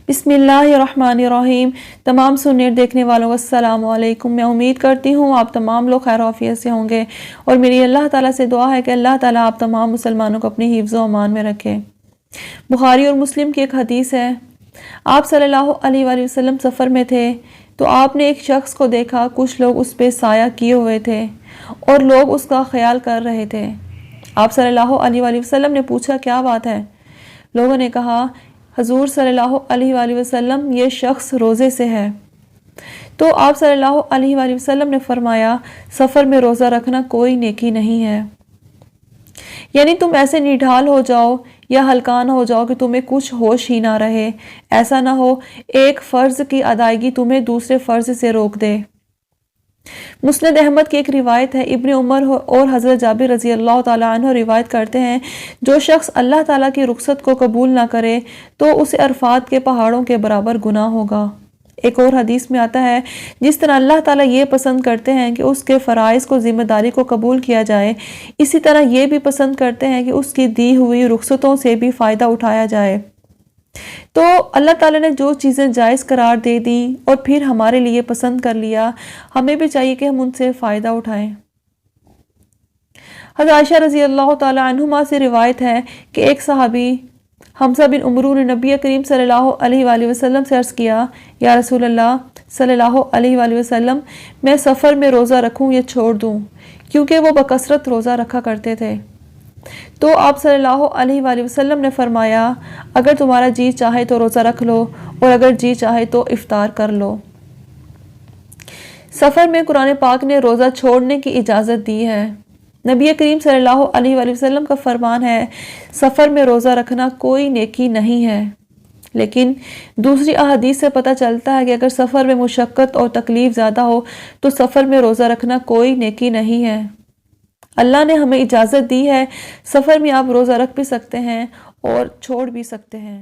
بسم اللہ الرحمن الرحیم۔ تمام سننے دیکھنے والوں کو السلام علیکم۔ میں امید کرتی ہوں آپ تمام لوگ خیر و عافیت سے ہوں گے، اور میری اللہ تعالیٰ سے دعا ہے کہ اللہ تعالیٰ آپ تمام مسلمانوں کو اپنی حفظ و امان میں رکھے۔ بخاری اور مسلم کی ایک حدیث ہے، آپ صلی اللہ علیہ وآلہ وسلم سفر میں تھے تو آپ نے ایک شخص کو دیکھا، کچھ لوگ اس پہ سایہ کیے ہوئے تھے اور لوگ اس کا خیال کر رہے تھے۔ آپ صلی اللہ علیہ وآلہ وسلم نے پوچھا کیا بات ہے؟ لوگوں نے کہا حضور صلی اللہ علیہ وآلہ وسلم یہ شخص روزے سے ہے۔ تو آپ صلی اللہ علیہ وآلہ وسلم نے فرمایا سفر میں روزہ رکھنا کوئی نیکی نہیں ہے، یعنی تم ایسے نڈھال ہو جاؤ یا ہلکان ہو جاؤ کہ تمہیں کچھ ہوش ہی نہ رہے، ایسا نہ ہو ایک فرض کی ادائیگی تمہیں دوسرے فرض سے روک دے۔ مسند احمد کی ایک روایت ہے، ابن عمر اور حضرت جابر رضی اللہ تعالیٰ عنہ روایت کرتے ہیں، جو شخص اللہ تعالیٰ کی رخصت کو قبول نہ کرے تو اسے عرفات کے پہاڑوں کے برابر گناہ ہوگا۔ ایک اور حدیث میں آتا ہے، جس طرح اللہ تعالیٰ یہ پسند کرتے ہیں کہ اس کے فرائض کو ذمہ داری کو قبول کیا جائے، اسی طرح یہ بھی پسند کرتے ہیں کہ اس کی دی ہوئی رخصتوں سے بھی فائدہ اٹھایا جائے۔ تو اللہ تعالیٰ نے جو چیزیں جائز قرار دے دی اور پھر ہمارے لیے پسند کر لیا، ہمیں بھی چاہیے کہ ہم ان سے فائدہ اٹھائیں۔ حضرت عائشہ رضی اللہ تعالیٰ عنہما سے روایت ہے کہ ایک صحابی حمزہ بن عمرو نے نبی کریم صلی اللہ علیہ وآلہ وسلم سے عرض کیا، یا رسول اللہ صلی اللہ علیہ وآلہ وسلم، میں سفر میں روزہ رکھوں یا چھوڑ دوں؟ کیونکہ وہ بکثرت روزہ رکھا کرتے تھے۔ تو آپ صلی اللہ علیہ وآلہ وسلم نے فرمایا اگر تمہارا جی چاہے تو روزہ رکھ لو، اور اگر جی چاہے تو افطار کر لو۔ سفر میں قرآن پاک نے روزہ چھوڑنے کی اجازت دی ہے۔ نبی کریم صلی اللہ علیہ وآلہ وسلم کا فرمان ہے سفر میں روزہ رکھنا کوئی نیکی نہیں ہے، لیکن دوسری احادیث سے پتہ چلتا ہے کہ اگر سفر میں مشقت اور تکلیف زیادہ ہو تو سفر میں روزہ رکھنا کوئی نیکی نہیں ہے۔ اللہ نے ہمیں اجازت دی ہے، سفر میں آپ روزہ رکھ بھی سکتے ہیں اور چھوڑ بھی سکتے ہیں۔